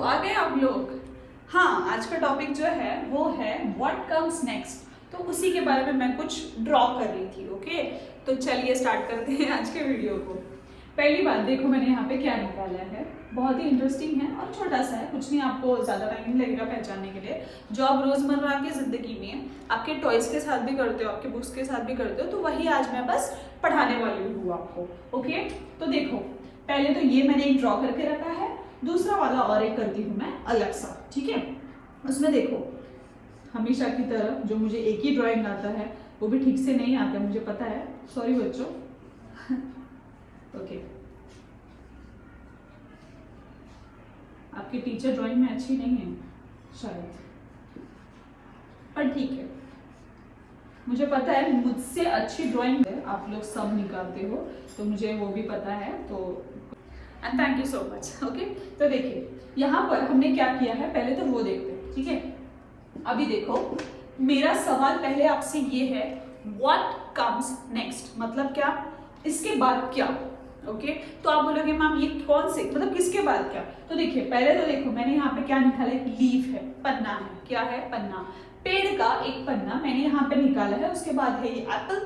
आ गए आप लोग। हाँ, आज का टॉपिक जो है वो है व्हाट कम्स नेक्स्ट। तो उसी के बारे में मैं कुछ ड्रॉ कर रही थी। ओके, तो चलिए स्टार्ट करते हैं आज के वीडियो को। पहली बात देखो, मैंने यहाँ पे क्या निकाला है, बहुत ही इंटरेस्टिंग है और छोटा सा है, कुछ नहीं, आपको ज़्यादा टाइम नहीं लगेगा पहचानने के लिए। जो आप रोज़मर्रा की ज़िंदगी में आपके टॉयज़ के साथ भी करते हो, आपके बुक्स के साथ भी करते हो, तो वही आज मैं बस पढ़ाने वाली हूँ आपको। ओके, तो देखो, पहले तो ये मैंने एक ड्रॉ करके रखा है, दूसरा वाला और एक करती हूँ मैं अलग सा। ठीक है, उसमें देखो हमेशा की तरह जो मुझे एक ही ड्राइंग आता है वो भी ठीक से नहीं आता, मुझे पता है, सॉरी बच्चों। ओके, आपकी टीचर ड्राइंग में अच्छी नहीं है शायद, पर ठीक है, मुझे पता है मुझसे अच्छी ड्राइंग है, आप लोग सब निकालते हो, तो मुझे वो भी पता है, तो and thank you so much. Okay, तो देखिए यहाँ पर हमने क्या किया है, पहले तो वो देखते हैं। ठीक है, अभी देखो मेरा सवाल पहले आपसे ये है, व्हाट कम्स नेक्स्ट, मतलब क्या, इसके बाद क्या। ओके, तो आप बोलोगे मैम ये कौन से, मतलब किसके बाद क्या। तो देखिए पहले तो देखो मैंने यहाँ पे क्या निकाला है, लीफ है, पन्ना है, क्या है, पन्ना, पेड़ का एक पन्ना मैंने यहाँ पे निकाला है, उसके बाद है ये एप्पल,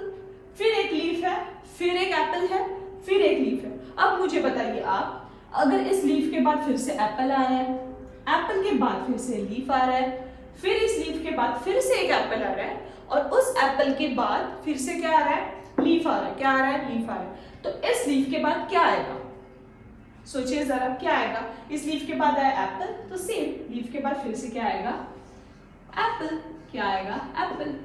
फिर एक लीफ है, फिर एक एप्पल है, फिर एक लीफ है। अब मुझे बताइए आप, अगर इस लीफ के बाद फिर से एप्पल आ रहा है, एप्पल के बाद फिर से लीफ आ रहा है, फिर इस लीफ के बाद फिर से एक एप्पल आ रहा है, और उस एप्पल के बाद फिर से क्या आ रहा है, लीफ आ रहा है, क्या आ रहा है, लीफ आ रहा है। तो इस लीफ के बाद क्या आएगा, सोचिए जरा क्या आएगा। इस लीफ के बाद आया एप्पल, तो सेम लीफ के बाद फिर से क्या आएगा, एप्पल, क्या आएगा, एप्पल।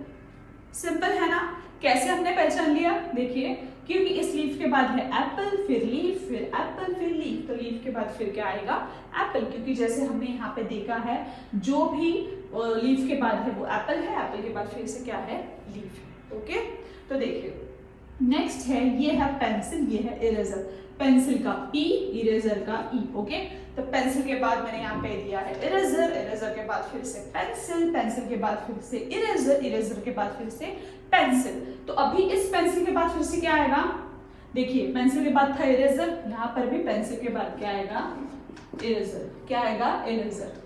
सिंपल है ना। कैसे हमने पहचान लिया, देखिए क्योंकि इस लीफ के बाद है एप्पल, फिर लीफ, फिर एप्पल, फिर लीफ, तो लीफ के बाद फिर क्या आएगा, एप्पल, क्योंकि जैसे हमने यहाँ पे देखा है जो भी लीफ के बाद है वो एप्पल है, एप्पल के बाद फिर से क्या है, लीफ है। ओके, तो देखिए नेक्स्ट है, ये है पेंसिल, ये है इरेजर, पेंसिल का पी, इरेजर का ई। ओके, तो पेंसिल के बाद मैंने यहाँ पे दिया है इरेजर, इरेजर के बाद फिर से पेंसिल, पेंसिल के बाद फिर से इरेजर, इरेजर के बाद फिर से पेंसिल। तो अभी इस पेंसिल के बाद फिर से क्या आएगा, देखिए पेंसिल के बाद था इरेजर, यहाँ पर भी पेंसिल के बाद क्या आएगा, इरेजर, क्या आएगा, इरेजर।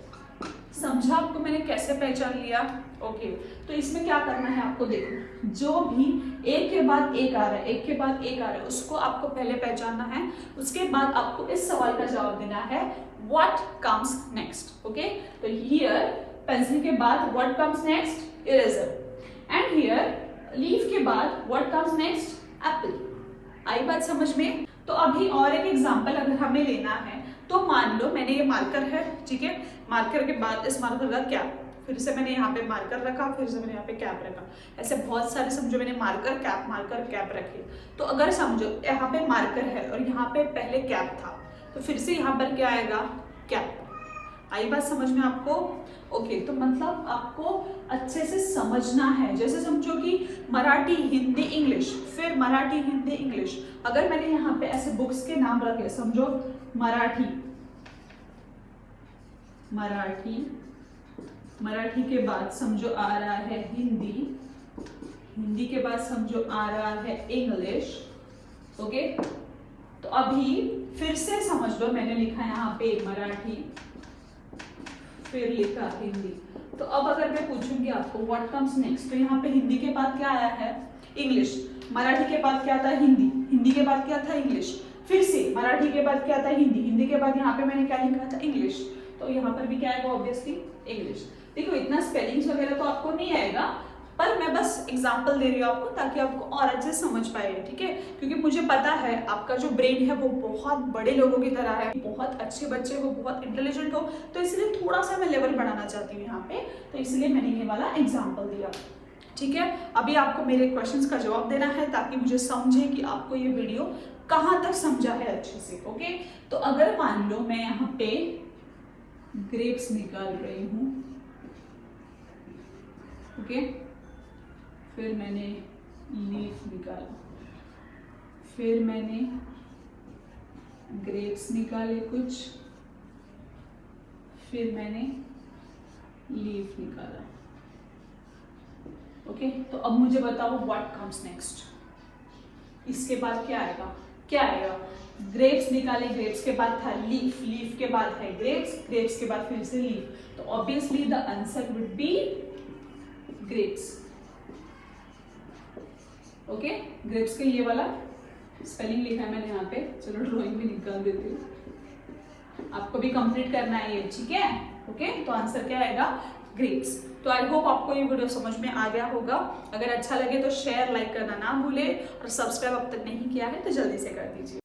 समझा आपको मैंने कैसे पहचान लिया। ओके, तो इसमें क्या करना है आपको, देखो जो भी एक के बाद एक आ रहा है, एक के बाद एक आ रहा है, उसको आपको पहले पहचानना है, उसके बाद आपको इस सवाल का जवाब देना है, व्हाट कम्स नेक्स्ट। ओके, तो हियर पेंसिल के बाद what comes next, eraser, and here leaf के बाद व्हाट कम्स नेक्स्ट, एप्पल। आई बात समझ में। तो अभी और एक एग्जांपल अगर हमें लेना है, तो मान लो मैंने ये मार्कर है, ठीक है, मार्कर के बाद इस मार्कर का क्या, फिर से मैंने यहाँ पे मार्कर रखा, फिर से मैंने यहाँ पे कैप रखा, ऐसे बहुत सारे समझो मैंने मार्कर कैप रखे। तो अगर समझो यहाँ पे मार्कर है और यहाँ पे पहले कैप था, तो फिर से यहाँ पर क्या आएगा, कैप। आई बात समझ में आपको। ओके, तो मतलब आपको अच्छे से समझना है, जैसे समझो कि मराठी, हिंदी, इंग्लिश, फिर मराठी, हिंदी, इंग्लिश। अगर मैंने यहाँ पे ऐसे बुक्स के नाम रखे, समझो मराठी, मराठी, मराठी के बाद समझो आ रहा है हिंदी, हिंदी के बाद समझो आ रहा है इंग्लिश। ओके, तो अभी फिर से समझ लो मैंने लिखा यहाँ पे मराठी, फिर लिखा हिंदी। तो अब अगर मैं पूछूंगी आपको व्हाट कम्स नेक्स्ट, तो यहाँ पे हिंदी के बाद क्या आया है, इंग्लिश, मराठी के बाद क्या था, हिंदी, हिंदी के बाद क्या था, इंग्लिश, फिर से मराठी के बाद क्या था, हिंदी, हिंदी के बाद यहाँ पे मैंने क्या लिखा था, इंग्लिश, तो यहाँ पर भी क्या आएगा, ऑब्वियसली इंग्लिश। देखो इतना स्पेलिंग्स वगैरह तो आपको नहीं आएगा, पर मैं बस एग्जांपल दे रही हूँ आपको ताकि आपको और अच्छे से समझ पाए। ठीक है, क्योंकि मुझे पता है आपका जो ब्रेन है वो बहुत बड़े लोगों की तरह है, बहुत अच्छे बच्चे हो, बहुत इंटेलिजेंट हो, तो इसलिए थोड़ा सा मैं लेवल बढ़ाना चाहती हूँ यहाँ पे, तो इसलिए मैंने ये वाला एग्जाम्पल दिया। ठीक है, अभी आपको मेरे क्वेश्चंस का जवाब देना है ताकि मुझे समझे कि आपको ये वीडियो कहाँ तक समझा है अच्छे से। ओके, तो अगर मान लो मैं यहाँ पे ग्रेप्स निकाल रही हूँ, ओके, फिर मैंने लीफ निकाला, फिर मैंने ग्रेप्स निकाले कुछ, फिर मैंने लीफ निकाला। ओके, तो अब मुझे बताओ व्हाट कम्स नेक्स्ट, इसके बाद क्या आएगा, क्या आएगा? ग्रेप्स निकाले, ग्रेप्स के बाद था लीफ, लीफ के बाद है ग्रेप्स, ग्रेप्स के बाद फिर से लीफ, तो obviously the answer would be grapes. Okay, grapes के ये वाला स्पेलिंग लिखा है मैंने यहाँ पे, चलो ड्राइंग भी निकाल देती हूँ, आपको भी कंप्लीट करना है ये, ठीक है? ओके, तो आंसर क्या आएगा? ग्रेप्स। तो आई होप आपको ये वीडियो समझ में आ गया होगा। अगर अच्छा लगे तो शेयर लाइक करना ना भूले, और सब्सक्राइब अब तक नहीं किया है तो जल्दी से कर दीजिए।